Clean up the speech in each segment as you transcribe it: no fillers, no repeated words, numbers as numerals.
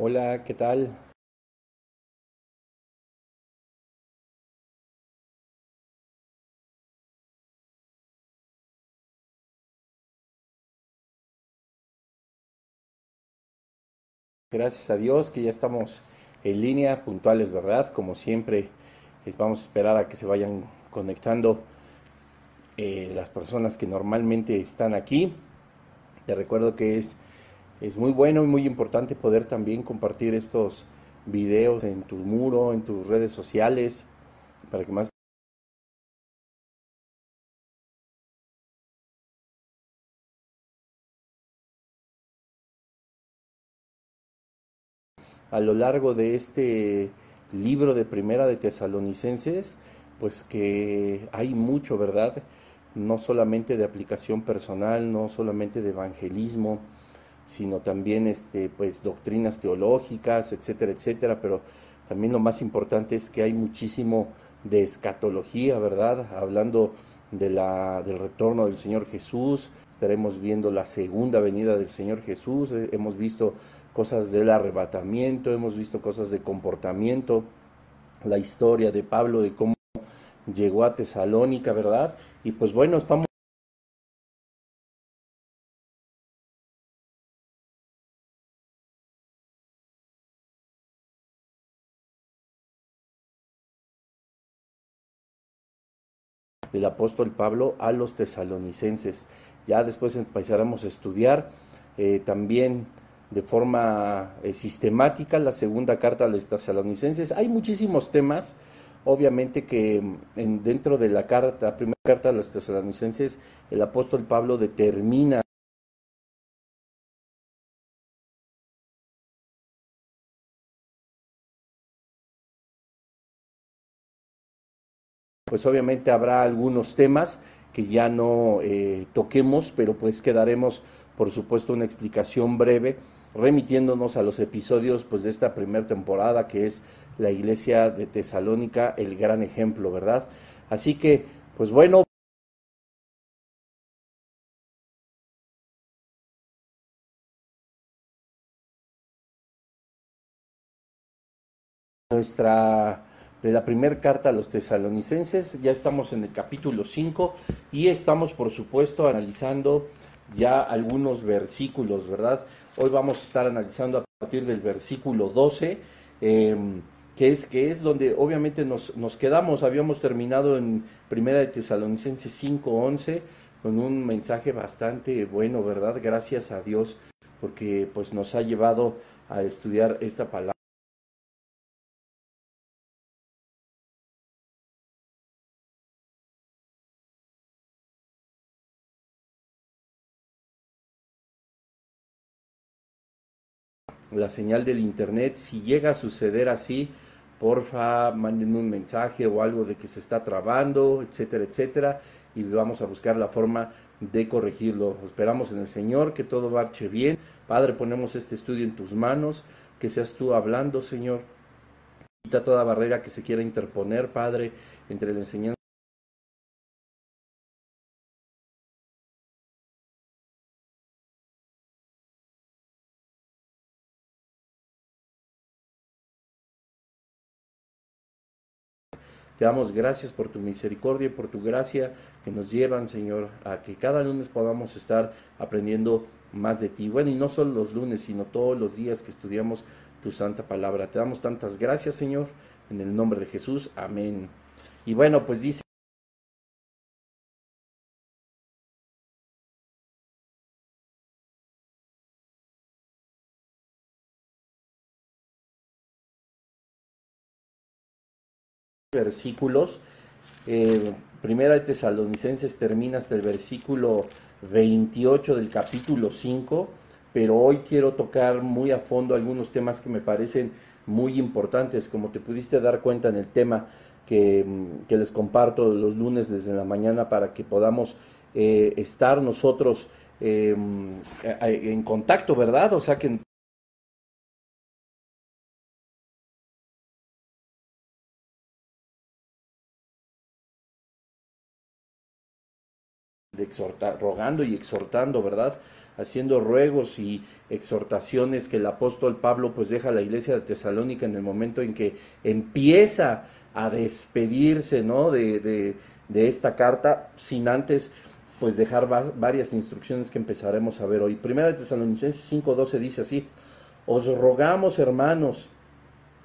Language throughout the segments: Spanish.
Hola, ¿qué tal? Gracias a Dios que ya estamos en línea, puntuales, ¿verdad? Como siempre, vamos a esperar a que se vayan conectando las personas que normalmente están aquí. Te recuerdo que es muy bueno y muy importante poder también compartir estos videos en tu muro, en tus redes sociales, para que más a lo largo de este libro de Primera de Tesalonicenses, pues que hay mucho, ¿verdad? No solamente de aplicación personal, no solamente de evangelismo, sino también pues doctrinas teológicas, etcétera, etcétera, pero también lo más importante es que hay muchísimo de escatología, ¿verdad? Hablando del retorno del Señor Jesús, estaremos viendo la segunda venida del Señor Jesús, hemos visto cosas del arrebatamiento, hemos visto cosas de comportamiento, la historia de Pablo, de cómo llegó a Tesalónica, ¿verdad? Y pues bueno, estamos del apóstol Pablo a los tesalonicenses. Ya después empezaremos a estudiar también de forma sistemática la segunda carta a los tesalonicenses. Hay muchísimos temas, obviamente que dentro de la carta, primera carta a los tesalonicenses, el apóstol Pablo determina, pues obviamente habrá algunos temas que ya no toquemos, pero pues quedaremos, por supuesto, una explicación breve, remitiéndonos a los episodios pues de esta primera temporada, que es la iglesia de Tesalónica, el gran ejemplo, ¿verdad? Así que, pues bueno, nuestra de la primera carta a los tesalonicenses, ya estamos en el capítulo 5 y estamos por supuesto analizando ya algunos versículos, ¿verdad? Hoy vamos a estar analizando a partir del versículo 12, eh, que es donde obviamente nos quedamos, habíamos terminado en primera de Tesalonicenses 5:11 con un mensaje bastante bueno, ¿verdad? Gracias a Dios porque pues nos ha llevado a estudiar esta palabra. La señal del internet. Si llega a suceder así, porfa, mándenme un mensaje o algo de que se está trabando, etcétera, etcétera, y vamos a buscar la forma de corregirlo. Esperamos en el Señor que todo marche bien. Padre, ponemos este estudio en tus manos, que seas tú hablando, Señor. Quita toda barrera que se quiera interponer, Padre, entre la enseñanza. Te damos gracias por tu misericordia y por tu gracia que nos llevan, Señor, a que cada lunes podamos estar aprendiendo más de ti. Bueno, y no solo los lunes, sino todos los días que estudiamos tu santa palabra. Te damos tantas gracias, Señor, en el nombre de Jesús. Amén. Y bueno, pues dice versículos. Primera de Tesalonicenses termina hasta el versículo 28 del capítulo 5, pero hoy quiero tocar muy a fondo algunos temas que me parecen muy importantes, como te pudiste dar cuenta en el tema que les comparto los lunes desde la mañana para que podamos estar nosotros en contacto, ¿verdad? O sea, que de exhortar, rogando y exhortando, ¿verdad? haciendo ruegos y exhortaciones que el apóstol Pablo pues deja a la iglesia de Tesalónica en el momento en que empieza a despedirse, ¿no? de esta carta, sin antes pues dejar varias instrucciones que empezaremos a ver hoy. Primera de Tesalonicenses 5:12 dice así: os rogamos, hermanos,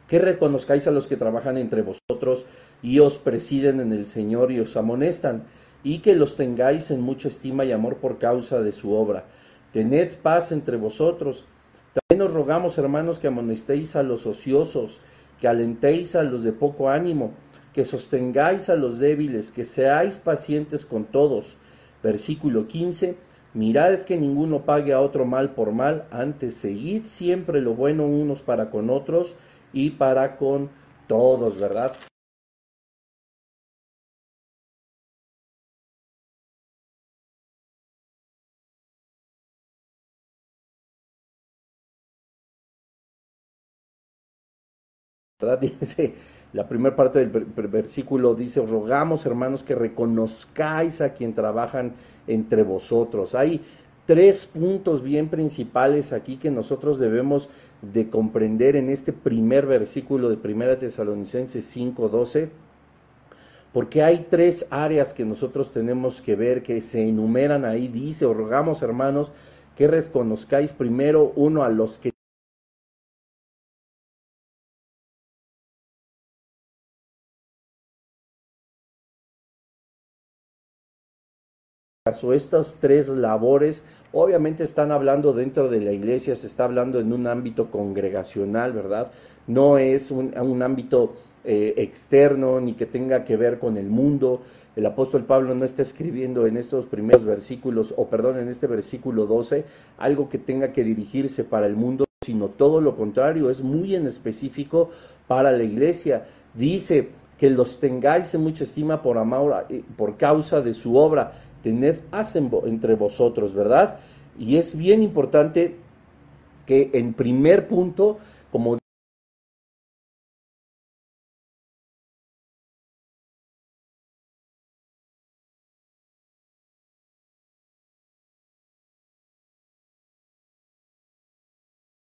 que reconozcáis a los que trabajan entre vosotros y os presiden en el Señor y os amonestan, y que los tengáis en mucha estima y amor por causa de su obra. Tened paz entre vosotros. También os rogamos, hermanos, que amonestéis a los ociosos, que alentéis a los de poco ánimo, que sostengáis a los débiles, que seáis pacientes con todos. Versículo 15: mirad que ninguno pague a otro mal por mal, antes seguid siempre lo bueno unos para con otros y para con todos, ¿verdad? ¿Verdad? Dice, la primera parte del versículo dice: os rogamos, hermanos, que reconozcáis a quien trabajan entre vosotros. Hay tres puntos bien principales aquí que nosotros debemos de comprender en este primer versículo de Primera Tesalonicenses 5:12, porque hay tres áreas que nosotros tenemos que ver, que se enumeran ahí. Dice: os rogamos, hermanos, que reconozcáis primero, uno, a los que estas tres labores, obviamente están hablando dentro de la iglesia, se está hablando en un ámbito congregacional, ¿verdad? No es un ámbito externo ni que tenga que ver con el mundo. El apóstol Pablo no está escribiendo en estos primeros versículos, o perdón, en este versículo 12, algo que tenga que dirigirse para el mundo, sino todo lo contrario, es muy en específico para la iglesia. Dice que los tengáis en mucha estima por amor, por causa de su obra. Tened paz entre vosotros, ¿verdad? Y es bien importante que en primer punto, como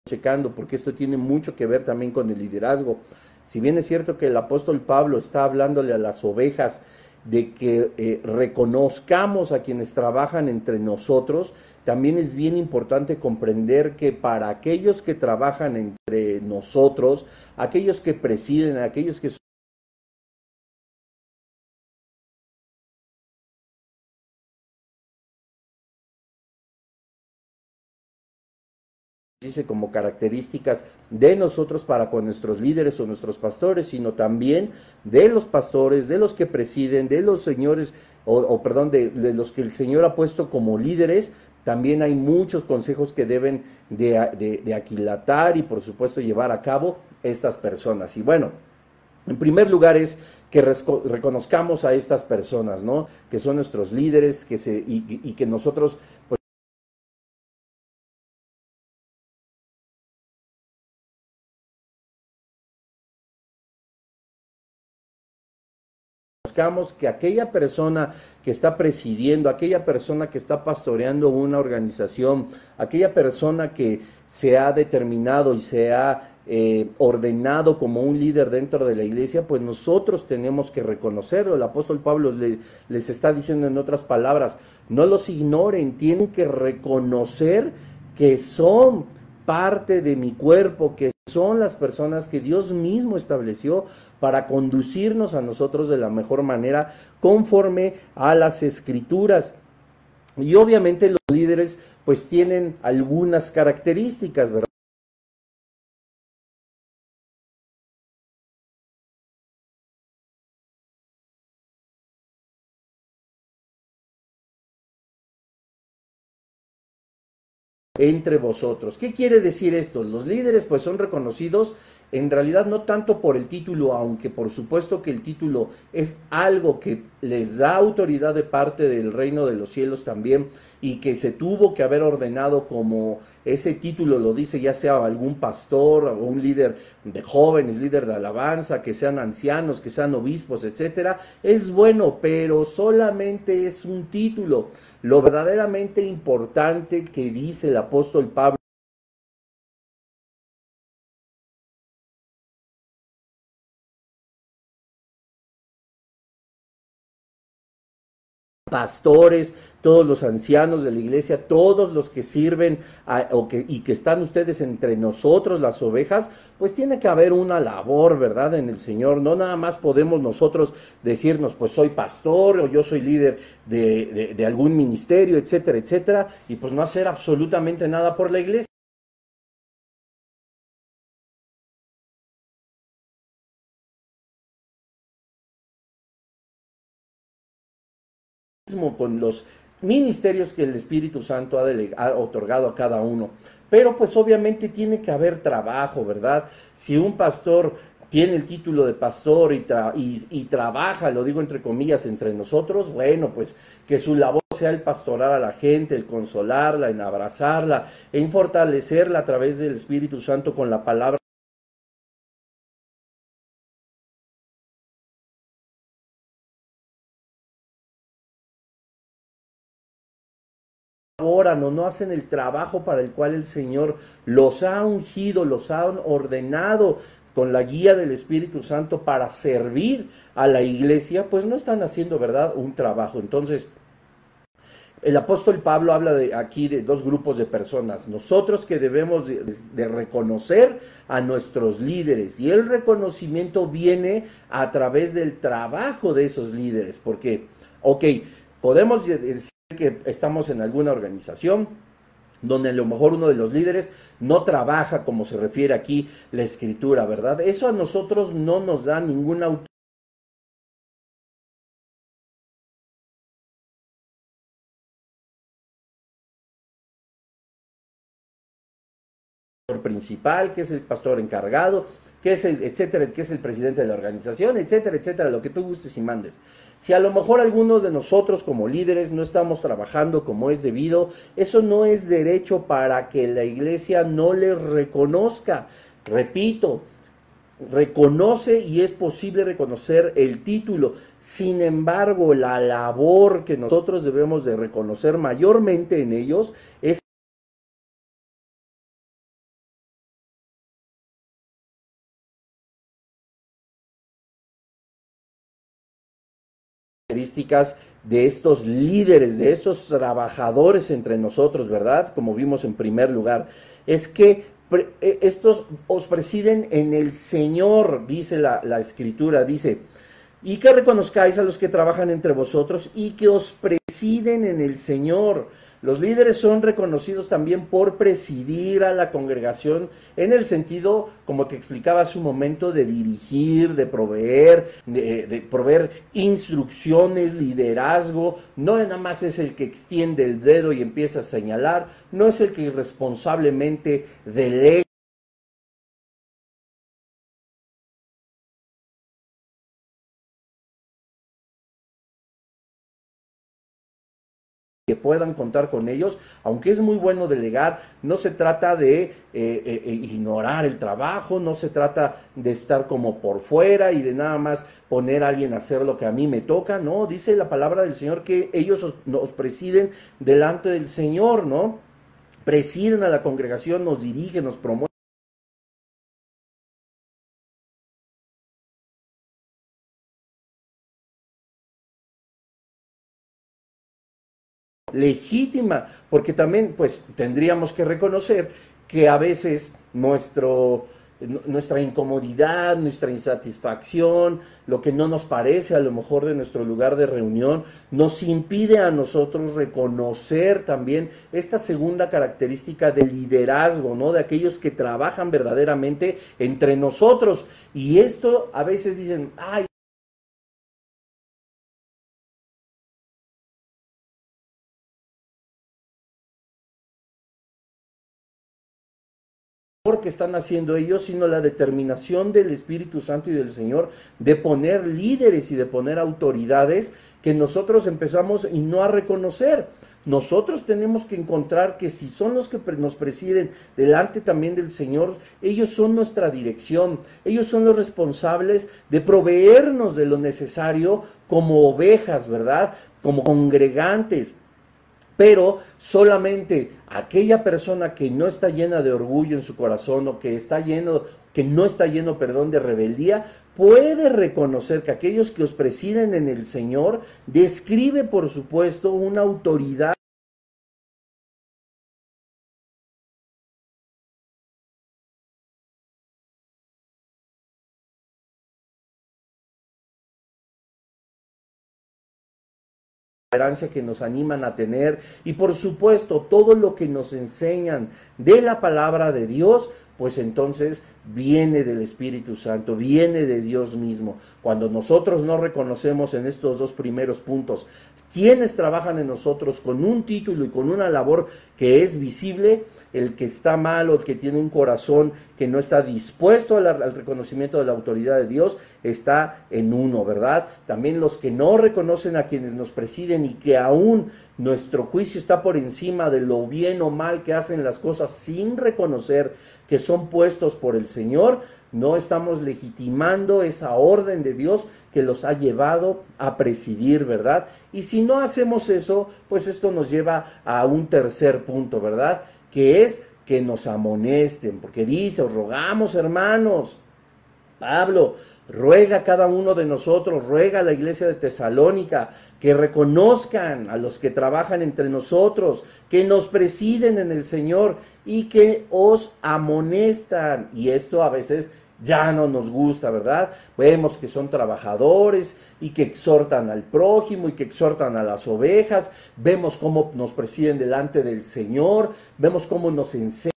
checando, porque esto tiene mucho que ver también con el liderazgo. Si bien es cierto que el apóstol Pablo está hablándole a las ovejas de que reconozcamos a quienes trabajan entre nosotros, también es bien importante comprender que para aquellos que trabajan entre nosotros, aquellos que presiden, aquellos que dice como características de nosotros para con nuestros líderes o nuestros pastores, sino también de los pastores, de los que presiden, de los señores, perdón, de los que el Señor ha puesto como líderes. También hay muchos consejos que deben de aquilatar y por supuesto llevar a cabo estas personas. Y bueno, en primer lugar es que reconozcamos a estas personas, ¿no? Que son nuestros líderes, y que nosotros pues, buscamos que aquella persona que está presidiendo, aquella persona que está pastoreando una organización, aquella persona que se ha determinado y se ha ordenado como un líder dentro de la iglesia, pues nosotros tenemos que reconocerlo. El apóstol Pablo les está diciendo en otras palabras: no los ignoren, tienen que reconocer que son parte de mi cuerpo, que son las personas que Dios mismo estableció para conducirnos a nosotros de la mejor manera conforme a las escrituras. Y obviamente los líderes pues tienen algunas características, ¿verdad? Entre vosotros. ¿Qué quiere decir esto? Los líderes pues son reconocidos en realidad no tanto por el título, aunque por supuesto que el título es algo que les da autoridad de parte del reino de los cielos también, y que se tuvo que haber ordenado como ese título lo dice, ya sea algún pastor o un líder de jóvenes, líder de alabanza, que sean ancianos, que sean obispos, etcétera, es bueno, pero solamente es un título. Lo verdaderamente importante que dice el apóstol Pablo, pastores, todos los ancianos de la iglesia, todos los que sirven y que están ustedes entre nosotros, las ovejas, pues tiene que haber una labor, ¿verdad? En el Señor. No nada más podemos nosotros decirnos, pues soy pastor o yo soy líder de algún ministerio, etcétera, etcétera, y pues no hacer absolutamente nada por la iglesia. Con los ministerios que el Espíritu Santo ha otorgado a cada uno. Pero pues obviamente tiene que haber trabajo, ¿verdad? Si un pastor tiene el título de pastor y trabaja, lo digo entre comillas, entre nosotros, bueno, pues que su labor sea el pastorar a la gente, el consolarla, en abrazarla, en fortalecerla a través del Espíritu Santo con la palabra laboran o no hacen el trabajo para el cual el Señor los ha ungido, los ha ordenado con la guía del Espíritu Santo para servir a la iglesia, pues no están haciendo, ¿verdad?, un trabajo. Entonces, el apóstol Pablo habla aquí de dos grupos de personas, nosotros que debemos de reconocer a nuestros líderes, y el reconocimiento viene a través del trabajo de esos líderes, porque, ok, podemos decir que estamos en alguna organización donde a lo mejor uno de los líderes no trabaja como se refiere aquí la escritura, ¿verdad? Eso a nosotros no nos da ninguna principal, que es el pastor encargado, que es el, etcétera, que es el presidente de la organización, etcétera, etcétera, lo que tú gustes y mandes. Si a lo mejor alguno de nosotros como líderes no estamos trabajando como es debido, eso no es derecho para que la iglesia no les reconozca. Repito, reconoce y es posible reconocer el título. Sin embargo, la labor que nosotros debemos de reconocer mayormente en ellos es características de estos líderes, de estos trabajadores entre nosotros, ¿verdad? Como vimos en primer lugar, es que estos os presiden en el Señor, dice la escritura, dice, y que reconozcáis a los que trabajan entre vosotros y que os presiden en el Señor. Los líderes son reconocidos también por presidir a la congregación en el sentido, como te explicaba hace un momento, de dirigir, de proveer instrucciones, liderazgo. No nada más es el que extiende el dedo y empieza a señalar, no es el que irresponsablemente delega que puedan contar con ellos, aunque es muy bueno delegar, no se trata de ignorar el trabajo, no se trata de estar como por fuera y de nada más poner a alguien a hacer lo que a mí me toca, no, dice la palabra del Señor que ellos nos presiden delante del Señor, ¿no? Presiden a la congregación, nos dirigen, nos promueven legítima, porque también pues tendríamos que reconocer que a veces nuestra incomodidad, nuestra insatisfacción, lo que no nos parece a lo mejor de nuestro lugar de reunión, nos impide a nosotros reconocer también esta segunda característica del liderazgo, ¿no? De aquellos que trabajan verdaderamente entre nosotros. Y esto a veces dicen, ay, labor que están haciendo ellos, sino la determinación del Espíritu Santo y del Señor de poner líderes y de poner autoridades que nosotros empezamos y no a reconocer. Nosotros tenemos que encontrar que si son los que nos presiden delante también del Señor, ellos son nuestra dirección, ellos son los responsables de proveernos de lo necesario como ovejas, ¿verdad? Como congregantes. Pero solamente aquella persona que no está llena de orgullo en su corazón o que no está lleno, perdón, de rebeldía, puede reconocer que aquellos que os presiden en el Señor describe, por supuesto, una autoridad que nos animan a tener y por supuesto todo lo que nos enseñan de la palabra de Dios, pues entonces viene del Espíritu Santo, viene de Dios mismo. Cuando nosotros no reconocemos en estos dos primeros puntos quienes trabajan en nosotros con un título y con una labor que es visible, el que está mal o el que tiene un corazón que no está dispuesto al reconocimiento de la autoridad de Dios, está en uno, ¿verdad? También los que no reconocen a quienes nos presiden y que aún nuestro juicio está por encima de lo bien o mal que hacen las cosas sin reconocer que son puestos por el Señor, no estamos legitimando esa orden de Dios que los ha llevado a presidir, ¿verdad? Y si no hacemos eso, pues esto nos lleva a un tercer punto, ¿verdad? Que es que nos amonesten, porque dice, os rogamos, hermanos, Pablo ruega a cada uno de nosotros, ruega a la iglesia de Tesalónica, que reconozcan a los que trabajan entre nosotros, que nos presiden en el Señor y que os amonestan. Y esto a veces ya no nos gusta, ¿verdad? Vemos que son trabajadores y que exhortan al prójimo y que exhortan a las ovejas, vemos cómo nos presiden delante del Señor, vemos cómo nos enseñan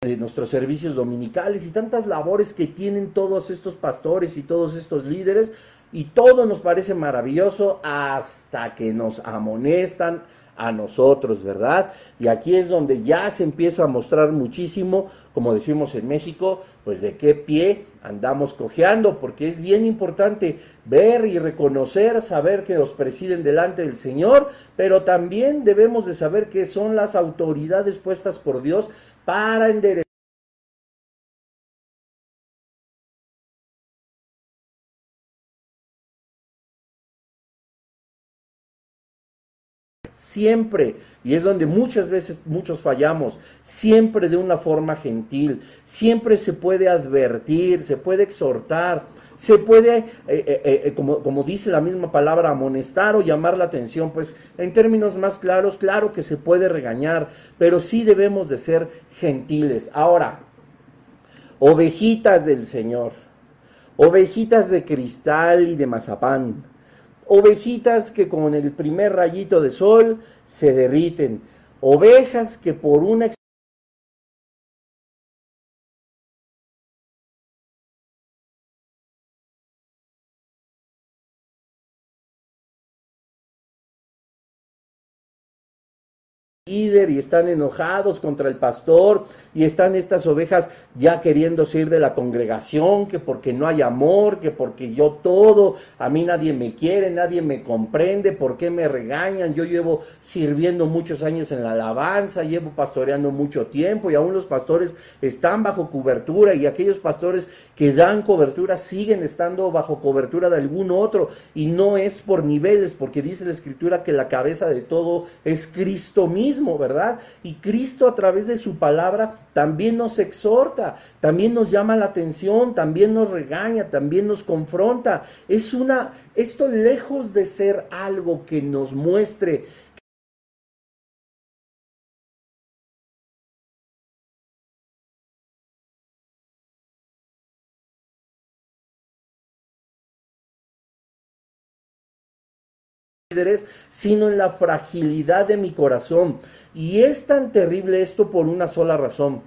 de nuestros servicios dominicales y tantas labores que tienen todos estos pastores y todos estos líderes, y todo nos parece maravilloso hasta que nos amonestan a nosotros, ¿verdad? Y aquí es donde ya se empieza a mostrar muchísimo, como decimos en México, pues de qué pie andamos cojeando, porque es bien importante ver y reconocer, saber que nos presiden delante del Señor, pero también debemos de saber que son las autoridades puestas por Dios para enderezar siempre, y es donde muchas veces muchos fallamos, siempre de una forma gentil, siempre se puede advertir, se puede exhortar, se puede, como dice la misma palabra, amonestar o llamar la atención, pues en términos más claros, claro que se puede regañar, pero sí debemos de ser gentiles. Ahora, ovejitas del Señor, ovejitas de cristal y de mazapán, ovejitas que con el primer rayito de sol se derriten, ovejas que por una líder y están enojados contra el pastor y están estas ovejas ya queriéndose ir de la congregación, que porque no hay amor, que porque yo todo, a mí nadie me quiere, nadie me comprende, ¿por qué me regañan? Yo llevo sirviendo muchos años en la alabanza, llevo pastoreando mucho tiempo y aún los pastores están bajo cobertura y aquellos pastores que dan cobertura siguen estando bajo cobertura de algún otro y no es por niveles, porque dice la Escritura que la cabeza de todo es Cristo mismo, ¿verdad? Y Cristo a través de su palabra también nos exhorta, también nos llama la atención, también nos regaña, también nos confronta. Esto lejos de ser algo que nos muestre sino en la fragilidad de mi corazón. Y es tan terrible esto por una sola razón.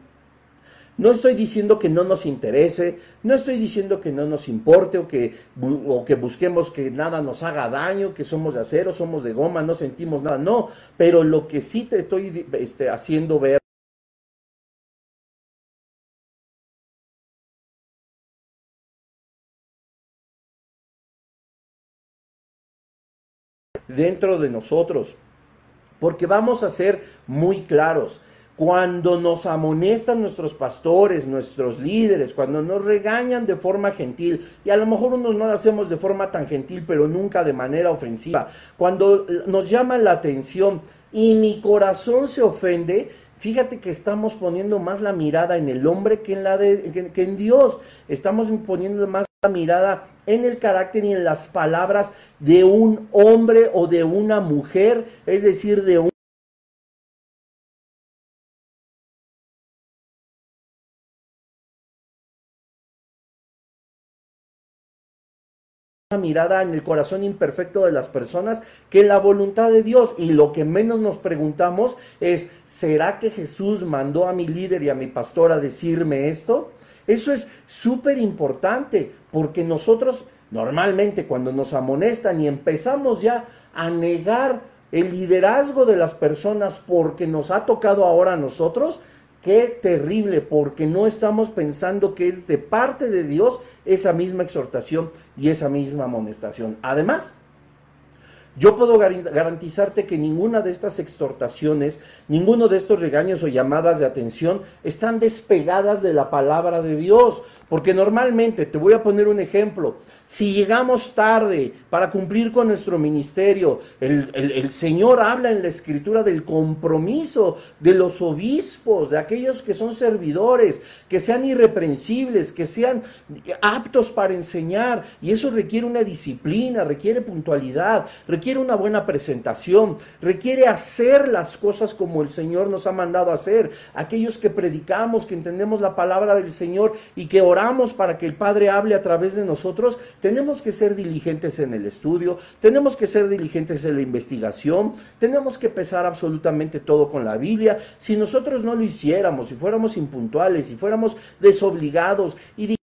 No estoy diciendo que no nos interese, no estoy diciendo que no nos importe o que busquemos que nada nos haga daño, que somos de acero, somos de goma, no sentimos nada, no, pero lo que sí te estoy haciendo ver dentro de nosotros, porque vamos a ser muy claros. Cuando nos amonestan nuestros pastores, nuestros líderes, cuando nos regañan de forma gentil, y a lo mejor unos no lo hacemos de forma tan gentil, pero nunca de manera ofensiva, cuando nos llaman la atención y mi corazón se ofende, fíjate que estamos poniendo más la mirada en el hombre que en Dios. Estamos poniendo más la mirada en el carácter y en las palabras de un hombre o de una mujer, es decir, de un mirada en el corazón imperfecto de las personas que en la voluntad de Dios. Y lo que menos nos preguntamos es, ¿será que Jesús mandó a mi líder y a mi pastor a decirme esto? Eso es súper importante, porque nosotros normalmente cuando nos amonestan y empezamos ya a negar el liderazgo de las personas porque nos ha tocado ahora a nosotros, qué terrible, porque no estamos pensando que es de parte de Dios esa misma exhortación y esa misma amonestación. Además, yo puedo garantizarte que ninguna de estas exhortaciones, ninguno de estos regaños o llamadas de atención están despegadas de la palabra de Dios, porque normalmente, te voy a poner un ejemplo, si llegamos tarde para cumplir con nuestro ministerio, el Señor habla en la Escritura del compromiso de los obispos, de aquellos que son servidores, que sean irreprensibles, que sean aptos para enseñar, y eso requiere una disciplina, requiere puntualidad, requiere una buena presentación, requiere hacer las cosas como el Señor nos ha mandado a hacer. Aquellos que predicamos, que entendemos la palabra del Señor y que oramos para que el Padre hable a través de nosotros, tenemos que ser diligentes en el estudio, tenemos que ser diligentes en la investigación, tenemos que pesar absolutamente todo con la Biblia. Si nosotros no lo hiciéramos, si fuéramos impuntuales, si fuéramos desobligados y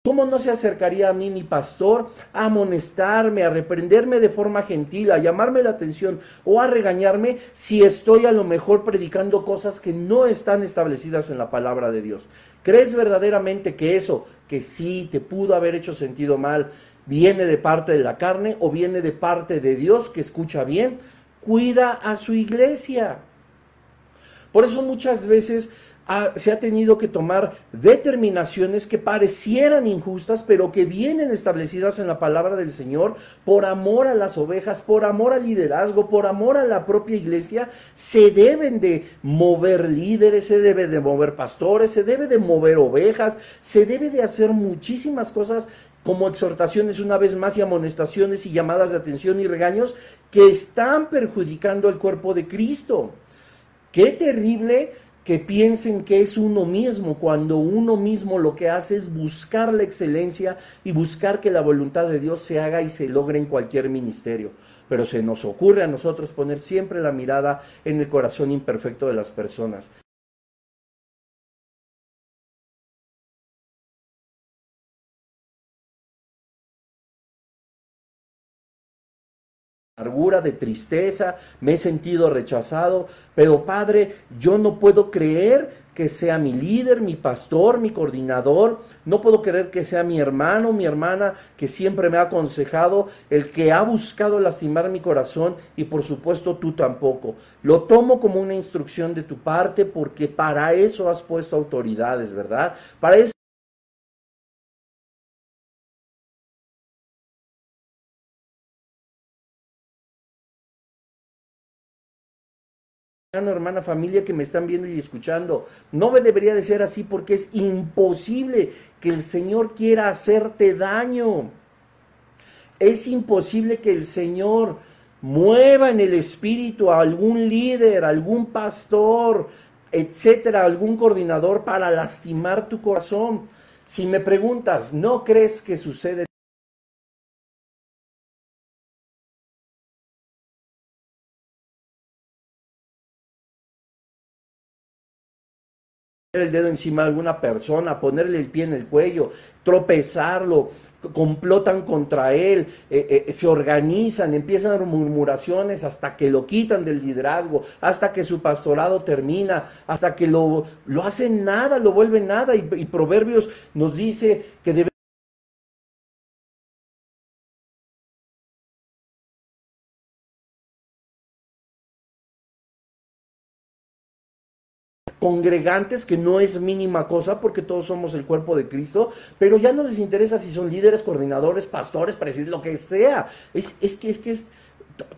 ¿cómo no se acercaría a mí mi pastor a amonestarme, a reprenderme de forma gentil, a llamarme la atención o a regañarme si estoy a lo mejor predicando cosas que no están establecidas en la palabra de Dios? ¿Crees verdaderamente que eso, que sí te pudo haber hecho sentido mal, viene de parte de la carne o viene de parte de Dios que escucha bien? Cuida a su iglesia. Por eso muchas veces se ha tenido que tomar determinaciones que parecieran injustas, pero que vienen establecidas en la palabra del Señor por amor a las ovejas, por amor al liderazgo, por amor a la propia iglesia. Se deben de mover líderes, se debe de mover pastores, se debe de mover ovejas, se debe de hacer muchísimas cosas como exhortaciones una vez más y amonestaciones y llamadas de atención y regaños que están perjudicando al cuerpo de Cristo. Qué terrible que piensen que es uno mismo, cuando uno mismo lo que hace es buscar la excelencia y buscar que la voluntad de Dios se haga y se logre en cualquier ministerio. Pero se nos ocurre a nosotros poner siempre la mirada en el corazón imperfecto de las personas. Amargura, de tristeza, me he sentido rechazado, pero Padre, yo no puedo creer que sea mi líder, mi pastor, mi coordinador, no puedo creer que sea mi hermano, mi hermana, que siempre me ha aconsejado, el que ha buscado lastimar mi corazón, y por supuesto tú tampoco. Lo tomo como una instrucción de tu parte, porque para eso has puesto autoridades, ¿verdad? Para eso hermano, hermana, familia que me están viendo y escuchando, no me debería de ser así, porque es imposible que el Señor quiera hacerte daño. Es imposible que el Señor mueva en el espíritu a algún líder, algún pastor, etcétera, algún coordinador para lastimar tu corazón. Si me preguntas, ¿no crees que sucede el dedo encima de alguna persona, ponerle el pie en el cuello, tropezarlo, complotan contra él, se organizan, empiezan a dar murmuraciones hasta que lo quitan del liderazgo, hasta que su pastorado termina, hasta que lo hacen nada, lo vuelven nada, y Proverbios nos dice que debe congregantes, que no es mínima cosa porque todos somos el cuerpo de Cristo, pero ya no les interesa si son líderes, coordinadores, pastores, presidentes, lo que sea.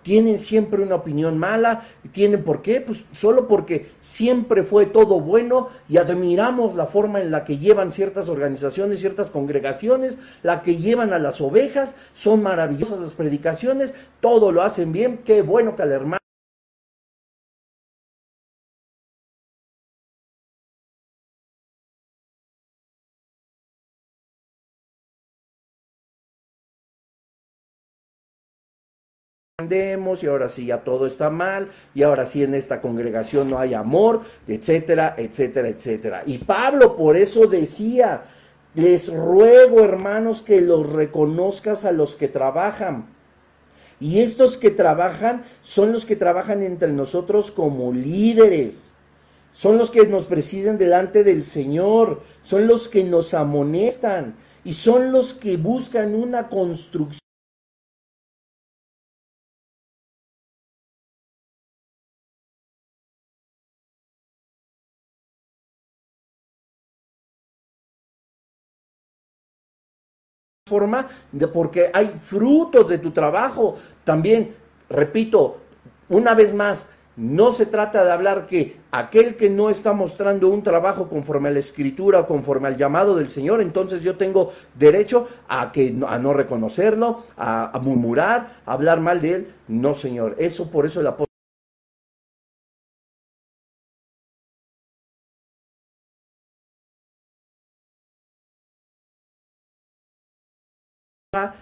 Tienen siempre una opinión mala. ¿Tienen por qué? Pues solo porque siempre fue todo bueno y admiramos la forma en la que llevan ciertas organizaciones, ciertas congregaciones, la que llevan a las ovejas, son maravillosas las predicaciones, todo lo hacen bien, qué bueno que al hermano y ahora sí ya todo está mal, y ahora sí en esta congregación no hay amor, etcétera, etcétera, etcétera. Y Pablo por eso decía, les ruego, hermanos, que los reconozcas a los que trabajan. Y estos que trabajan son los que trabajan entre nosotros como líderes. Son los que nos presiden delante del Señor, son los que nos amonestan y son los que buscan una construcción forma, porque hay frutos de tu trabajo. También, repito, una vez más, no se trata de hablar que aquel que no está mostrando un trabajo conforme a la Escritura o conforme al llamado del Señor, entonces yo tengo derecho a no reconocerlo, a murmurar, a hablar mal de él. No, Señor, eso por eso el apóstol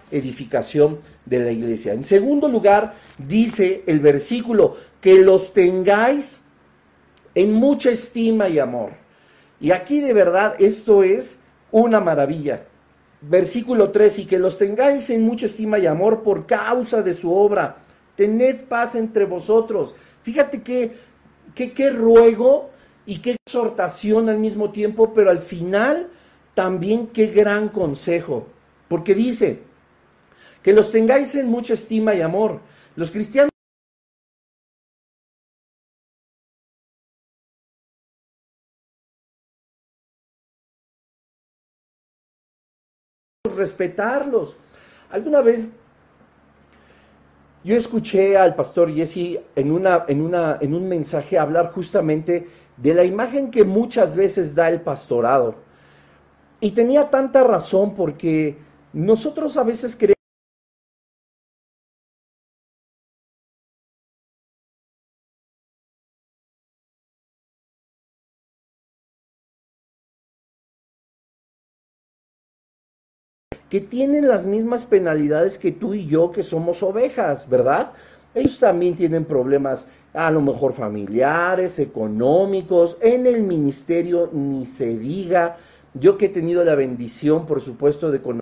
edificación de la iglesia. En segundo lugar, dice el versículo, que los tengáis en mucha estima y amor. Y aquí de verdad esto es una maravilla. Versículo 3, y que los tengáis en mucha estima y amor por causa de su obra. Tened paz entre vosotros. Fíjate qué ruego y qué exhortación al mismo tiempo, pero al final también qué gran consejo. Porque dice, que los tengáis en mucha estima y amor. Los cristianos respetarlos. Alguna vez yo escuché al pastor Jesse en un mensaje hablar justamente de la imagen que muchas veces da el pastorado. Y tenía tanta razón porque nosotros a veces queremos que tienen las mismas penalidades que tú y yo, que somos ovejas, ¿verdad? Ellos también tienen problemas, a lo mejor familiares, económicos, en el ministerio ni se diga. Yo que he tenido la bendición, por supuesto, de conocer.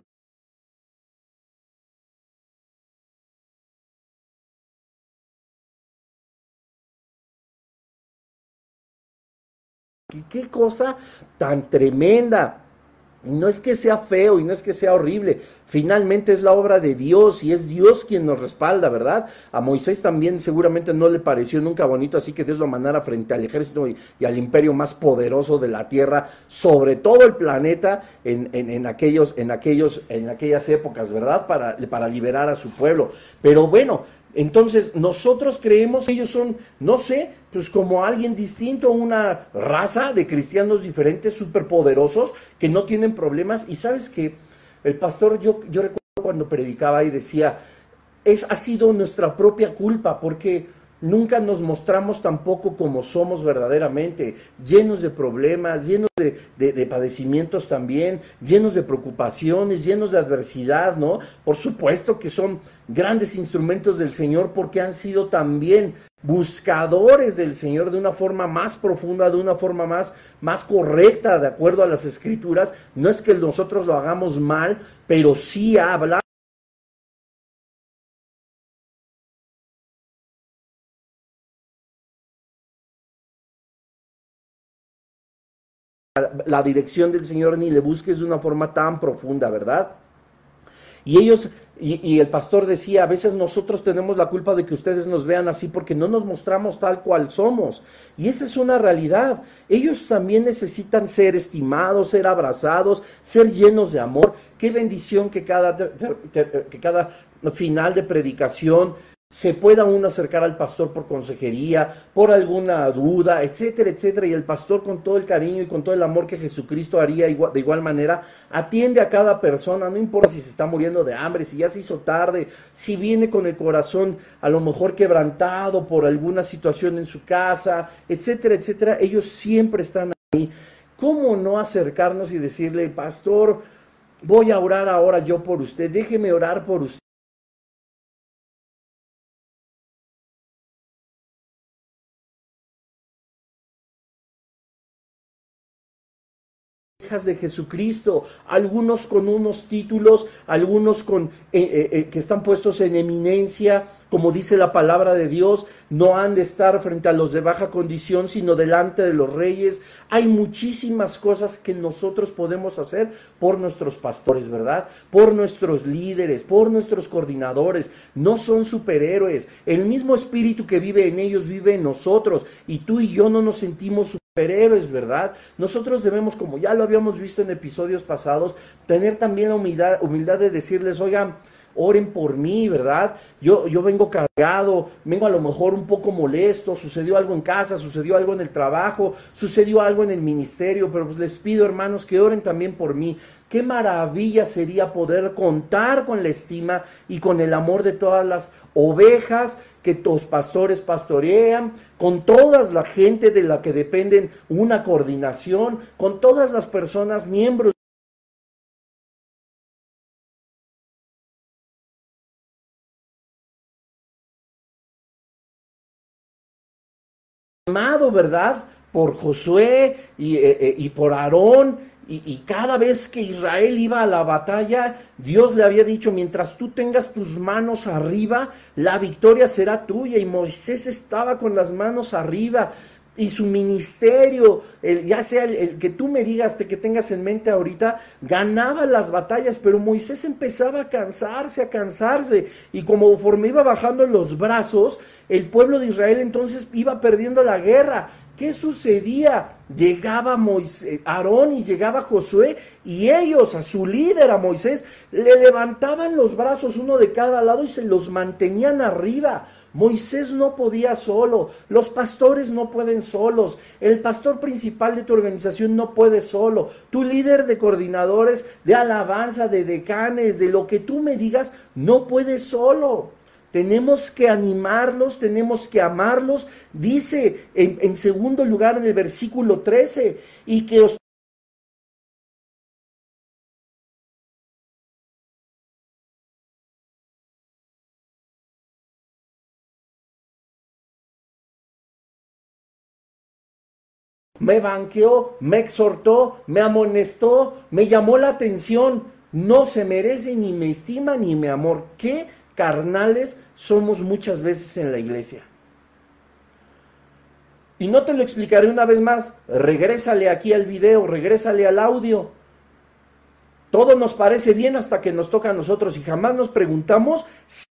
¿Qué cosa tan tremenda? Y no es que sea feo y no es que sea horrible, finalmente es la obra de Dios y es Dios quien nos respalda, ¿verdad? A Moisés también seguramente no le pareció nunca bonito, así que Dios lo mandara frente al ejército y al imperio más poderoso de la tierra, sobre todo el planeta, en aquellas épocas, ¿verdad? Para liberar a su pueblo. Pero bueno, entonces nosotros creemos que ellos son, no sé, pues como alguien distinto, una raza de cristianos diferentes, superpoderosos, que no tienen problemas. Y sabes que el pastor, yo recuerdo cuando predicaba y decía, ha sido nuestra propia culpa, porque nunca nos mostramos tampoco como somos verdaderamente, llenos de problemas, llenos de padecimientos también, llenos de preocupaciones, llenos de adversidad, ¿no? Por supuesto que son grandes instrumentos del Señor porque han sido también buscadores del Señor de una forma más profunda, de una forma más correcta, de acuerdo a las Escrituras. No es que nosotros lo hagamos mal, pero sí habla la dirección del Señor ni le busques de una forma tan profunda, ¿verdad? Y ellos, y el pastor decía, a veces nosotros tenemos la culpa de que ustedes nos vean así porque no nos mostramos tal cual somos. Y esa es una realidad. Ellos también necesitan ser estimados, ser abrazados, ser llenos de amor. Qué bendición que cada final de predicación se pueda uno acercar al pastor por consejería, por alguna duda, etcétera, etcétera, y el pastor con todo el cariño y con todo el amor que Jesucristo haría de igual manera, atiende a cada persona, no importa si se está muriendo de hambre, si ya se hizo tarde, si viene con el corazón a lo mejor quebrantado por alguna situación en su casa, etcétera, etcétera, ellos siempre están ahí. ¿Cómo no acercarnos y decirle, pastor, voy a orar ahora yo por usted, déjeme orar por usted? De Jesucristo, algunos con unos títulos, algunos con que están puestos en eminencia, como dice la palabra de Dios, no han de estar frente a los de baja condición, sino delante de los reyes. Hay muchísimas cosas que nosotros podemos hacer por nuestros pastores, ¿verdad? Por nuestros líderes, por nuestros coordinadores. No son superhéroes. El mismo espíritu que vive en ellos vive en nosotros, y tú y yo no nos sentimos superhéroes, ¿verdad? Nosotros debemos, como ya lo habíamos visto en episodios pasados, tener también la humildad de decirles, oigan, oren por mí, ¿verdad? Yo vengo cargado, vengo a lo mejor un poco molesto, sucedió algo en casa, sucedió algo en el trabajo, sucedió algo en el ministerio, pero pues les pido, hermanos, que oren también por mí. Qué maravilla sería poder contar con la estima y con el amor de todas las ovejas que tus pastores pastorean, con toda la gente de la que dependen una coordinación, con todas las personas, miembros amado, ¿verdad? Por Josué y por Aarón, y cada vez que Israel iba a la batalla, Dios le había dicho, mientras tú tengas tus manos arriba, la victoria será tuya, y Moisés estaba con las manos arriba, y su ministerio, ya sea el que tú me digas, que tengas en mente ahorita, ganaba las batallas, pero Moisés empezaba a cansarse, y como conforme iba bajando los brazos, el pueblo de Israel entonces iba perdiendo la guerra. ¿Qué sucedía? Llegaba Aarón y llegaba Josué, y ellos, a su líder, a Moisés, le levantaban los brazos uno de cada lado y se los mantenían arriba. Moisés no podía solo, los pastores no pueden solos, el pastor principal de tu organización no puede solo, tu líder de coordinadores, de alabanza, de decanes, de lo que tú me digas, no puede solo. Tenemos que animarlos, tenemos que amarlos. Dice en segundo lugar en el versículo 13, y que os me banqueó, me exhortó, me amonestó, me llamó la atención. No se merece ni mi estima ni mi amor. ¿Qué carnales somos muchas veces en la iglesia? Y no te lo explicaré una vez más. Regrésale aquí al video, regrésale al audio. Todo nos parece bien hasta que nos toca a nosotros y jamás nos preguntamos si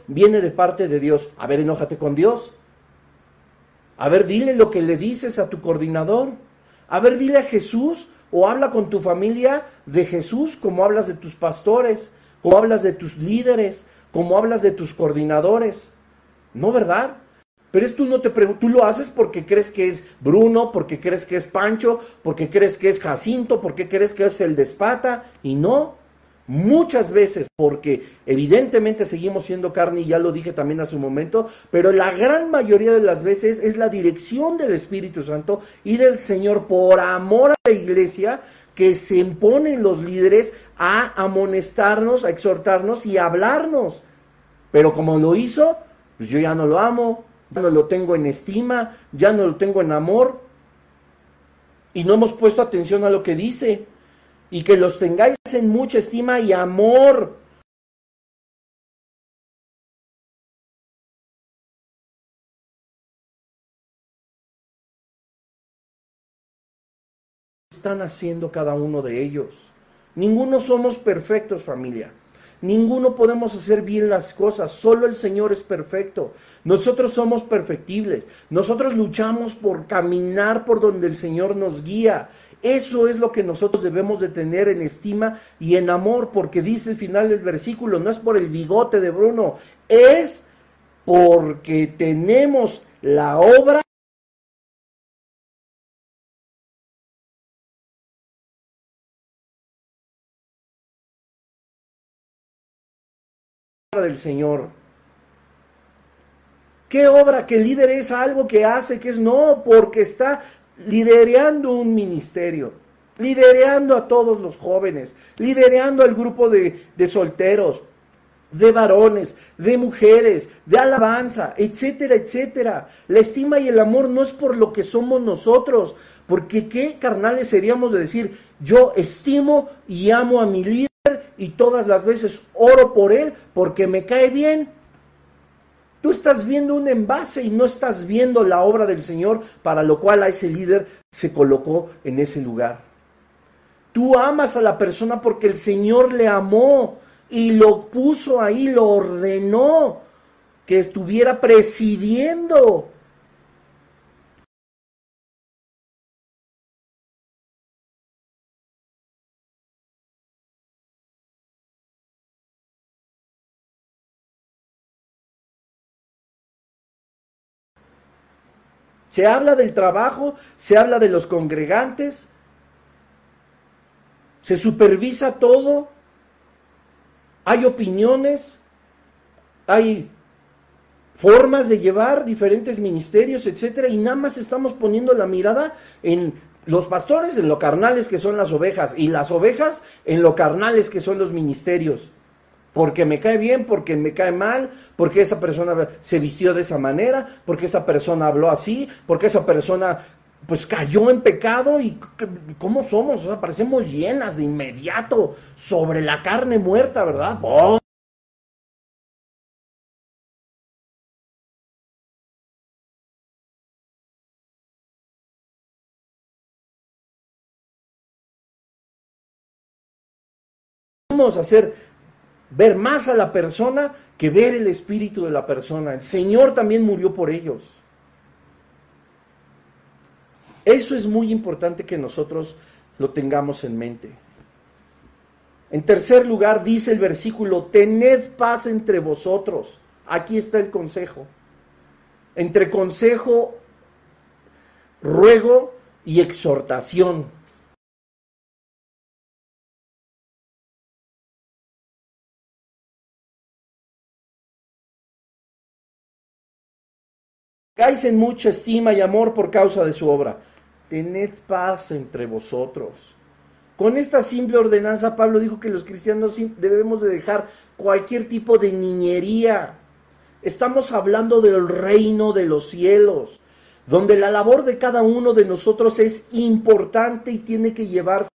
viene de parte de Dios. A ver, enójate con Dios. A ver, dile lo que le dices a tu coordinador. A ver, dile a Jesús, o habla con tu familia de Jesús como hablas de tus pastores, como hablas de tus líderes, como hablas de tus coordinadores. ¿No, verdad? Pero tú no te tú lo haces porque crees que es Bruno, porque crees que es Pancho, porque crees que es Jacinto, porque crees que es Feldespata, y no. Muchas veces, porque evidentemente seguimos siendo carne, y ya lo dije también hace un momento, pero la gran mayoría de las veces es la dirección del Espíritu Santo y del Señor por amor a la iglesia que se imponen los líderes a amonestarnos, a exhortarnos y a hablarnos. Pero como lo hizo, pues yo ya no lo amo, ya no lo tengo en estima, ya no lo tengo en amor, y no hemos puesto atención a lo que dice. Y que los tengáis en mucha estima y amor. Están haciendo cada uno de ellos. Ninguno somos perfectos, familia. Ninguno podemos hacer bien las cosas, solo el Señor es perfecto. Nosotros somos perfectibles. Nosotros luchamos por caminar por donde el Señor nos guía. Eso es lo que nosotros debemos de tener en estima y en amor, porque dice el final del versículo, no es por el bigote de Bruno, es porque tenemos la obra del Señor. ¿Qué obra? ¿Que el líder es algo que hace? ¿Que es? No, porque está liderando un ministerio, liderando a todos los jóvenes, liderando al grupo de solteros, de varones, de mujeres, de alabanza, etcétera, etcétera. La estima y el amor no es por lo que somos nosotros, porque qué carnales seríamos de decir, yo estimo y amo a mi líder y todas las veces oro por él porque me cae bien. Tú estás viendo un envase y no estás viendo la obra del Señor para lo cual a ese líder se colocó en ese lugar. Tú amas a la persona porque el Señor le amó y lo puso ahí, lo ordenó, que estuviera presidiendo. Se habla del trabajo, se habla de los congregantes, se supervisa todo, hay opiniones, hay formas de llevar diferentes ministerios, etcétera, y nada más estamos poniendo la mirada en los pastores, en lo carnales que son las ovejas, y las ovejas en lo carnales que son los ministerios. Porque me cae bien, porque me cae mal, porque esa persona se vistió de esa manera, porque esa persona habló así, porque esa persona pues cayó en pecado. Y ¿cómo somos? O sea, parecemos llenas de inmediato sobre la carne muerta, ¿verdad? ¡Oh! Vamos a ver más a la persona que ver el espíritu de la persona. El Señor también murió por ellos. Eso es muy importante que nosotros lo tengamos en mente. En tercer lugar, dice el versículo, tened paz entre vosotros. Aquí está el consejo. Entre consejo, ruego y exhortación. Tengáis en mucha estima y amor por causa de su obra. Tened paz entre vosotros. Con esta simple ordenanza, Pablo dijo que los cristianos debemos de dejar cualquier tipo de niñería. Estamos hablando del reino de los cielos, donde la labor de cada uno de nosotros es importante y tiene que llevarse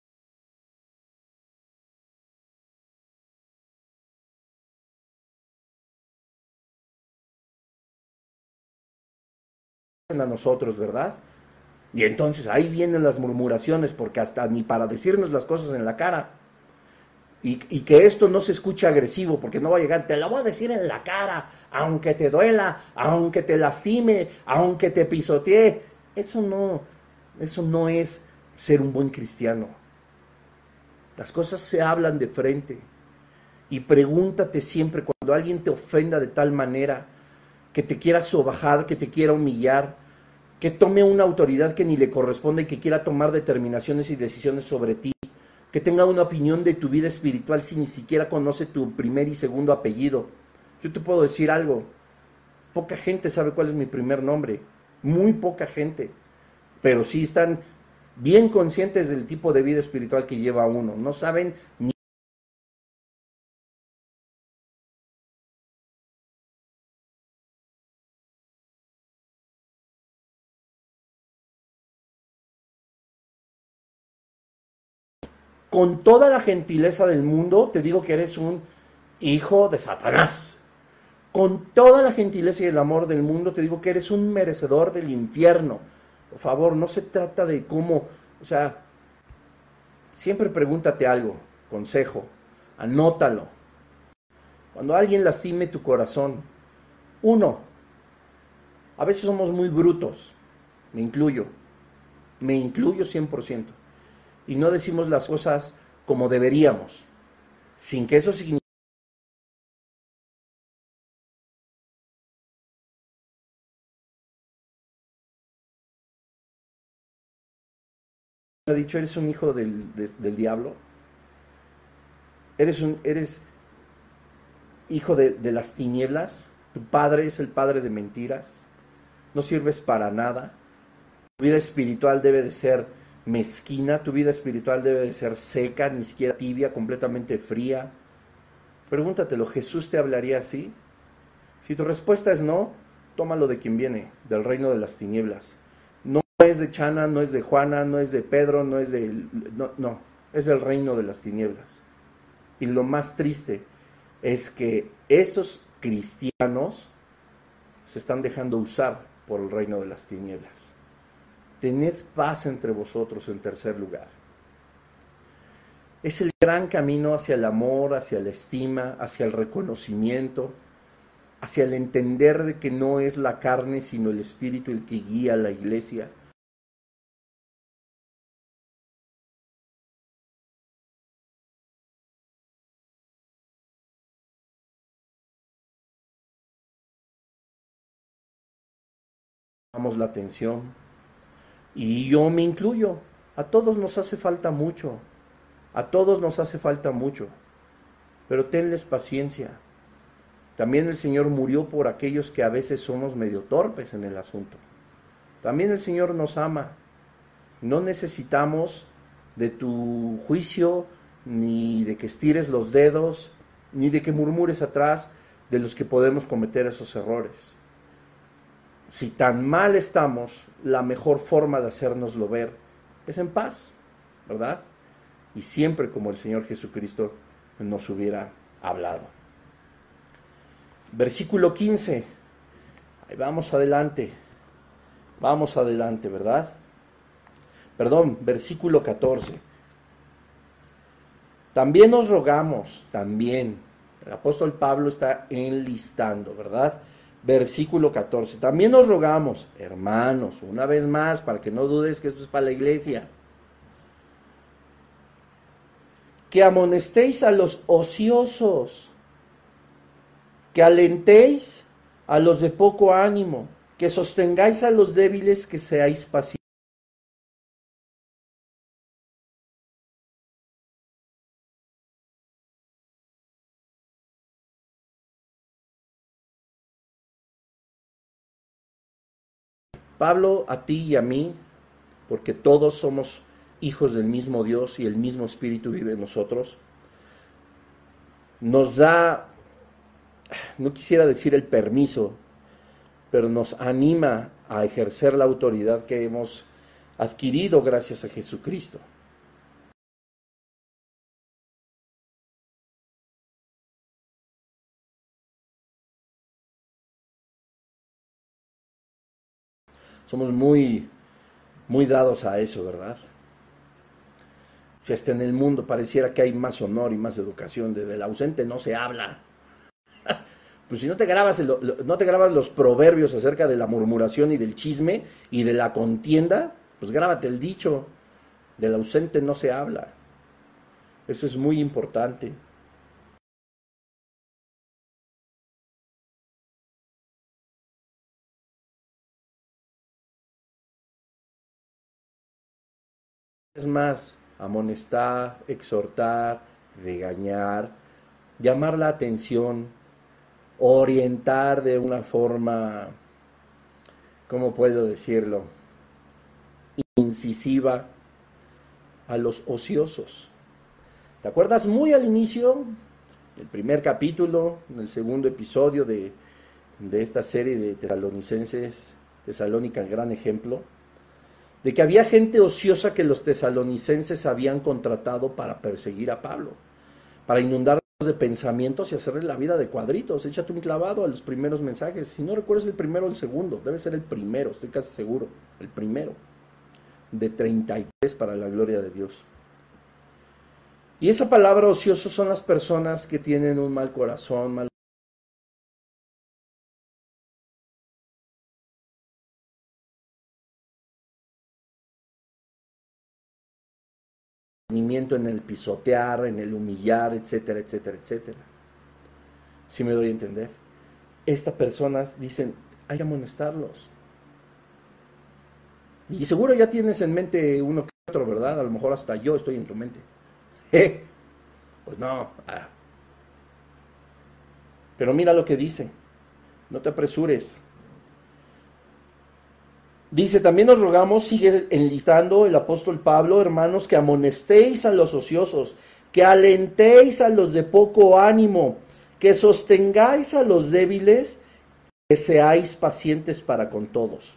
a nosotros, ¿verdad? Y entonces ahí vienen las murmuraciones, porque hasta ni para decirnos las cosas en la cara. Y que esto no se escuche agresivo, porque no va a llegar, te la voy a decir en la cara, aunque te duela, aunque te lastime, aunque te pisotee. Eso no es ser un buen cristiano. Las cosas se hablan de frente. Y pregúntate siempre cuando alguien te ofenda de tal manera que te quiera sobajar, que te quiera humillar, que tome una autoridad que ni le corresponde y que quiera tomar determinaciones y decisiones sobre ti, que tenga una opinión de tu vida espiritual si ni siquiera conoce tu primer y segundo apellido. Yo te puedo decir algo, poca gente sabe cuál es mi primer nombre, muy poca gente, pero sí están bien conscientes del tipo de vida espiritual que lleva uno, no saben ni con toda la gentileza del mundo, te digo que eres un hijo de Satanás. Con toda la gentileza y el amor del mundo, te digo que eres un merecedor del infierno. Por favor, no se trata de cómo, o sea, siempre pregúntate algo, consejo, anótalo. Cuando alguien lastime tu corazón, uno, a veces somos muy brutos, me incluyo, me incluyo 100%, y no decimos las cosas como deberíamos, sin que eso signifique. Ha dicho, eres un hijo del diablo, eres hijo de las tinieblas, tu padre es el padre de mentiras, no sirves para nada, tu vida espiritual debe de ser mezquina, tu vida espiritual debe de ser seca, ni siquiera tibia, completamente fría. Pregúntatelo, ¿Jesús te hablaría así? Si tu respuesta es no, tómalo de quien viene, del reino de las tinieblas. No es de Chana, no es de Juana, no es de Pedro, no es de... No, no, es del reino de las tinieblas. Y lo más triste es que estos cristianos se están dejando usar por el reino de las tinieblas. Tened paz entre vosotros en tercer lugar. Es el gran camino hacia el amor, hacia la estima, hacia el reconocimiento, hacia el entender de que no es la carne sino el espíritu el que guía a la iglesia. Damos la atención y yo me incluyo. A todos nos hace falta mucho, a todos nos hace falta mucho, pero tenles paciencia. También el Señor murió por aquellos que a veces somos medio torpes en el asunto. También el Señor nos ama. No necesitamos de tu juicio, ni de que estires los dedos, ni de que murmures atrás de los que podemos cometer esos errores. Si tan mal estamos, la mejor forma de hacérnoslo ver es en paz, ¿verdad? Y siempre como el Señor Jesucristo nos hubiera hablado. Versículo 15. Ahí vamos adelante, ¿verdad? Perdón, versículo 14. También nos rogamos, también, el apóstol Pablo está enlistando, ¿verdad? Versículo 14. También nos rogamos, hermanos, una vez más, para que no dudes que esto es para la iglesia, que amonestéis a los ociosos, que alentéis a los de poco ánimo, que sostengáis a los débiles, que seáis pacientes. Pablo, a ti y a mí, porque todos somos hijos del mismo Dios y el mismo Espíritu vive en nosotros, nos da, no quisiera decir el permiso, pero nos anima a ejercer la autoridad que hemos adquirido gracias a Jesucristo. Somos muy dados a eso, ¿verdad? Si hasta en el mundo pareciera que hay más honor y más educación, del ausente no se habla. Pues si no te grabas, no te grabas los proverbios acerca de la murmuración y del chisme y de la contienda, pues grábate el dicho, del ausente no se habla. Eso es muy importante. Es más, amonestar, exhortar, regañar, llamar la atención, orientar de una forma, ¿cómo puedo decirlo?, incisiva a los ociosos. ¿Te acuerdas muy al inicio, el primer capítulo, en el segundo episodio de esta serie de Tesalonicenses, Tesalónica, el gran ejemplo, de que había gente ociosa que los tesalonicenses habían contratado para perseguir a Pablo, para inundarlos de pensamientos y hacerle la vida de cuadritos? Échate un clavado a los primeros mensajes. Si no recuerdas el primero o el segundo, debe ser el primero, estoy casi seguro, el primero, de 33 para la gloria de Dios. Y esa palabra ocioso son las personas que tienen un mal corazón, mal en el pisotear, en el humillar, etcétera, etcétera, etcétera. Si me doy a entender. Estas personas dicen, hay que amonestarlos. Y seguro ya tienes en mente uno que otro, ¿verdad? A lo mejor hasta yo estoy en tu mente. Pues no. Pero mira lo que dice. No te apresures. Dice, también os rogamos, sigue enlistando el apóstol Pablo, hermanos, que amonestéis a los ociosos, que alentéis a los de poco ánimo, que sostengáis a los débiles, que seáis pacientes para con todos.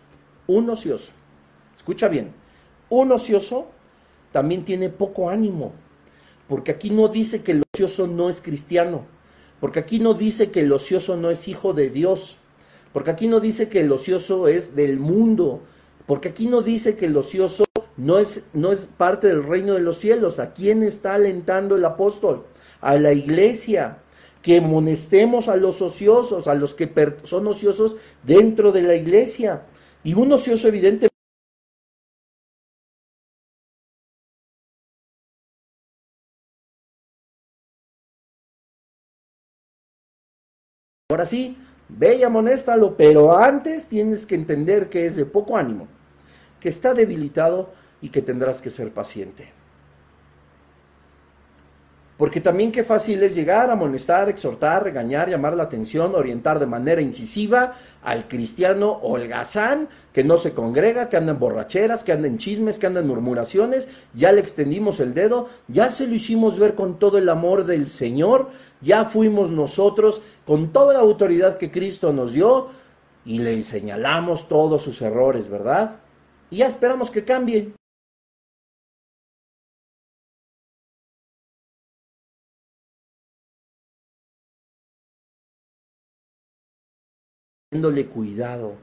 Un ocioso, escucha bien, un ocioso también tiene poco ánimo, porque aquí no dice que el ocioso no es cristiano, porque aquí no dice que el ocioso no es hijo de Dios, porque aquí no dice que el ocioso es del mundo, porque aquí no dice que el ocioso no es parte del reino de los cielos. ¿A quién está alentando el apóstol? A la iglesia, que amonestemos a los ociosos, a los que son ociosos dentro de la iglesia. Y un ocioso evidentemente, ahora sí, ve y amonéstalo, pero antes tienes que entender que es de poco ánimo, que está debilitado y que tendrás que ser paciente. Porque también qué fácil es llegar, amonestar, exhortar, regañar, llamar la atención, orientar de manera incisiva al cristiano holgazán que no se congrega, que anda en borracheras, que anda en chismes, que anda en murmuraciones. Ya le extendimos el dedo, ya se lo hicimos ver con todo el amor del Señor, ya fuimos nosotros con toda la autoridad que Cristo nos dio y le señalamos todos sus errores, ¿verdad? Y ya esperamos que cambie. Dándole cuidado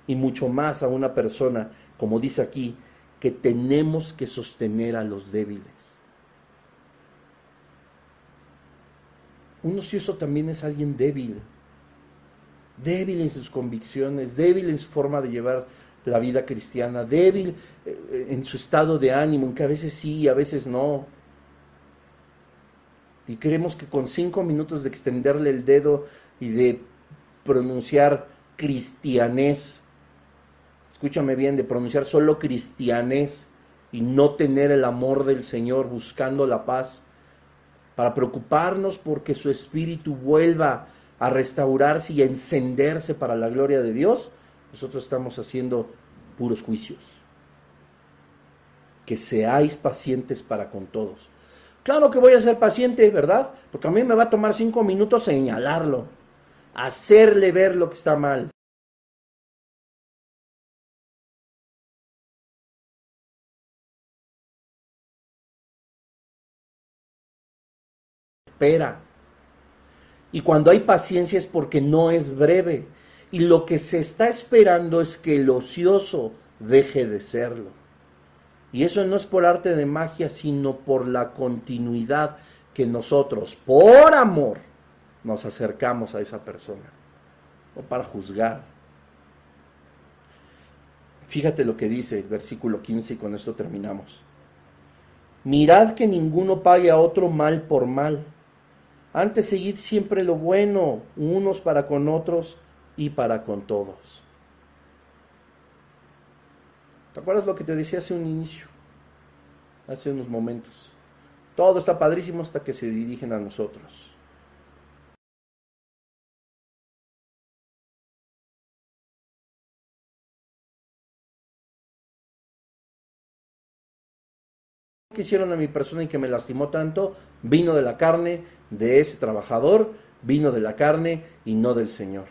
y mucho más a una persona, como dice aquí, que tenemos que sostener a los débiles. Un ocioso también es alguien débil, débil en sus convicciones, débil en su forma de llevar la vida cristiana, débil en su estado de ánimo, en que a veces sí, a veces no. Y creemos que con 5 minutos de extenderle el dedo y de pronunciar cristianés, escúchame bien, de pronunciar solo cristianés y no tener el amor del Señor, buscando la paz, para preocuparnos porque su espíritu vuelva a restaurarse y a encenderse para la gloria de Dios, nosotros estamos haciendo puros juicios. Que seáis pacientes para con todos. Claro que voy a ser paciente, ¿verdad? Porque a mí me va a tomar 5 minutos señalarlo, hacerle ver lo que está mal. Espera. Y cuando hay paciencia es porque no es breve. Y lo que se está esperando es que el ocioso deje de serlo. Y eso no es por arte de magia, sino por la continuidad que nosotros, por amor, nos acercamos a esa persona. O para juzgar. Fíjate lo que dice el versículo 15 y con esto terminamos. Mirad que ninguno pague a otro mal por mal. Antes seguid siempre lo bueno, unos para con otros y para con todos. ¿Te acuerdas lo que te decía hace un inicio? hace unos momentos. Todo está padrísimo hasta que se dirigen a nosotros. Que hicieron a mi persona y que me lastimó tanto, vino de la carne de ese trabajador, vino de la carne y no del Señor.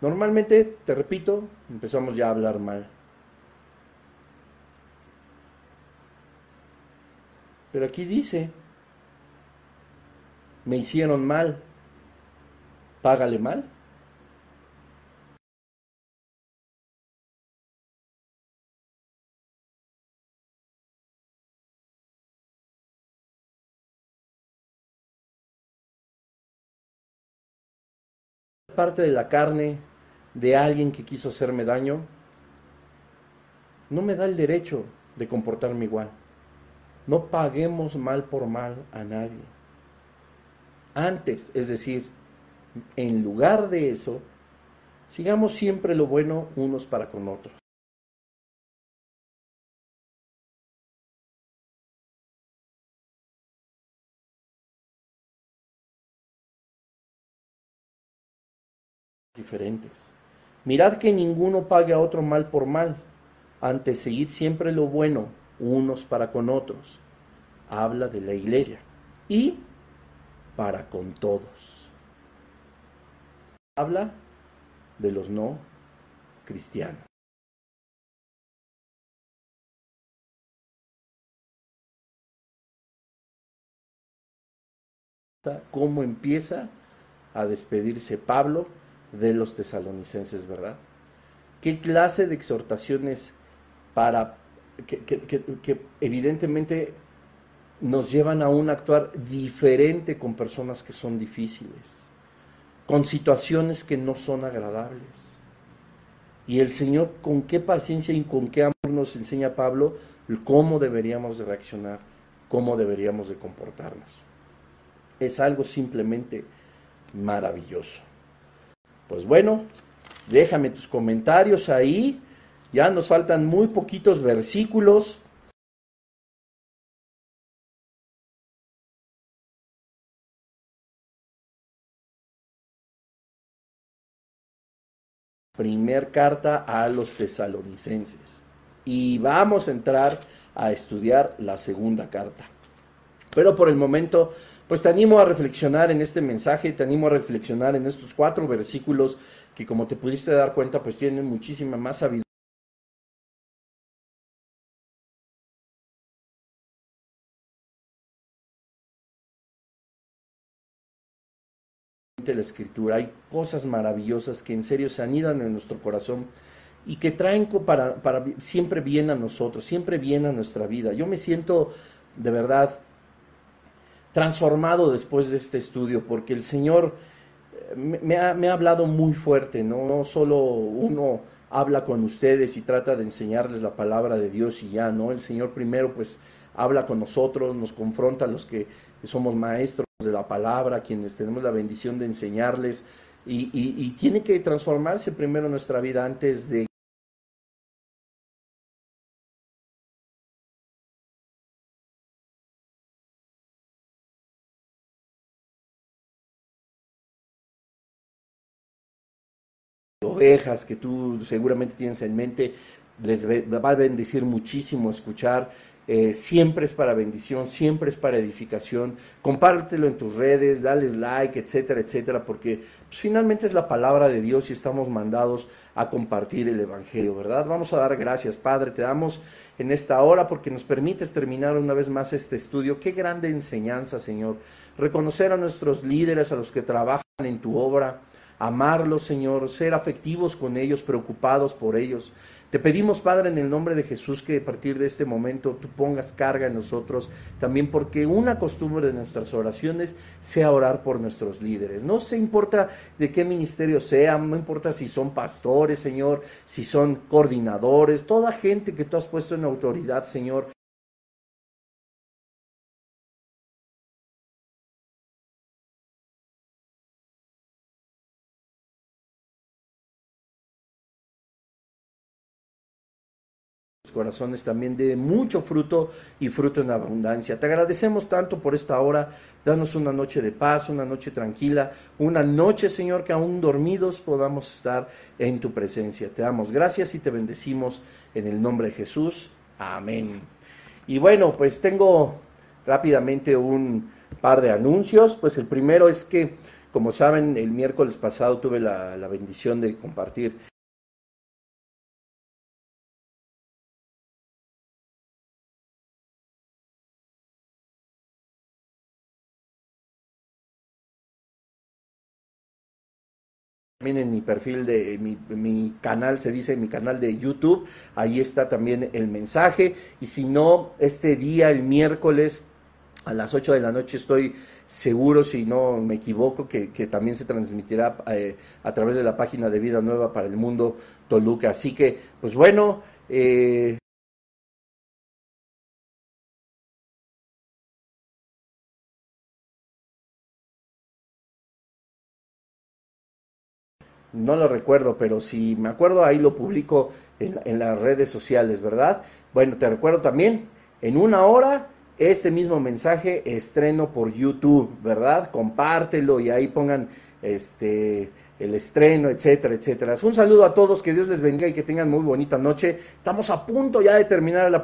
Normalmente, te repito, empezamos ya a hablar mal. Pero aquí dice, me hicieron mal, págale mal. Parte de la carne de alguien que quiso hacerme daño, no me da el derecho de comportarme igual. No paguemos mal por mal a nadie. Antes, es decir, en lugar de eso, sigamos siempre lo bueno unos para con otros. Diferentes. Mirad que ninguno pague a otro mal por mal. Antes, seguid siempre lo bueno unos para con otros. Habla de la iglesia. Y para con todos. Habla de los no cristianos. ¿Cómo empieza a despedirse Pablo de los tesalonicenses, verdad? ¿Qué clase de exhortaciones para que evidentemente nos llevan a un actuar diferente con personas que son difíciles, con situaciones que no son agradables? Y el Señor, con qué paciencia y con qué amor nos enseña Pablo cómo deberíamos de reaccionar, cómo deberíamos de comportarnos. Es algo simplemente maravilloso. Pues bueno, déjame tus comentarios ahí. Ya nos faltan muy poquitos versículos. Primer carta a los tesalonicenses. Y vamos a entrar a estudiar la segunda carta. Pero por el momento, pues te animo a reflexionar en este mensaje, te animo a reflexionar en estos 4 versículos que, como te pudiste dar cuenta, pues tienen muchísima más sabiduría de la escritura. Hay cosas maravillosas que en serio se anidan en nuestro corazón y que traen para siempre bien a nosotros, siempre bien a nuestra vida. Yo me siento de verdad transformado después de este estudio, porque el Señor me ha hablado muy fuerte, ¿no? No solo uno habla con ustedes y trata de enseñarles la palabra de Dios y ya, ¿no? El Señor primero pues habla con nosotros, nos confronta a los que somos maestros de la palabra, quienes tenemos la bendición de enseñarles, y tiene que transformarse primero nuestra vida antes de ovejas que tú seguramente tienes en mente, les va a bendecir muchísimo escuchar. Siempre es para bendición, siempre es para edificación. Compártelo en tus redes, dales like, etcétera, etcétera, porque pues, finalmente es la palabra de Dios y estamos mandados a compartir el Evangelio, ¿verdad? Vamos a dar gracias, Padre, te damos en esta hora porque nos permites terminar una vez más este estudio. Qué grande enseñanza, Señor. Reconocer a nuestros líderes, a los que trabajan en tu obra, amarlos, Señor, ser afectivos con ellos, preocupados por ellos. Te pedimos, Padre, en el nombre de Jesús, que a partir de este momento tú pongas carga en nosotros, también porque una costumbre de nuestras oraciones sea orar por nuestros líderes. No se importa de qué ministerio sean, no importa si son pastores, Señor, si son coordinadores, toda gente que tú has puesto en autoridad, Señor, corazones también dé mucho fruto y fruto en abundancia. Te agradecemos tanto por esta hora. Danos una noche de paz, una noche tranquila, una noche, Señor, que aún dormidos podamos estar en tu presencia. Te damos gracias y te bendecimos en el nombre de Jesús. Amén. Y bueno, pues tengo rápidamente un par de anuncios. Pues el primero es que, como saben, el miércoles pasado tuve la bendición de compartir también en mi perfil de mi canal, se dice mi canal de YouTube, ahí está también el mensaje. Y si no, este día, el miércoles, a las 8 de la noche estoy seguro, si no me equivoco, que también se transmitirá a través de la página de Vida Nueva para el Mundo Toluca. Así que, pues bueno, no lo recuerdo, pero si me acuerdo, ahí lo publico en las redes sociales, ¿verdad? Bueno, te recuerdo también, en una hora, este mismo mensaje estreno por YouTube, ¿verdad? Compártelo y ahí pongan el estreno, etcétera, etcétera. Un saludo a todos, que Dios les bendiga y que tengan muy bonita noche. Estamos a punto ya de terminar la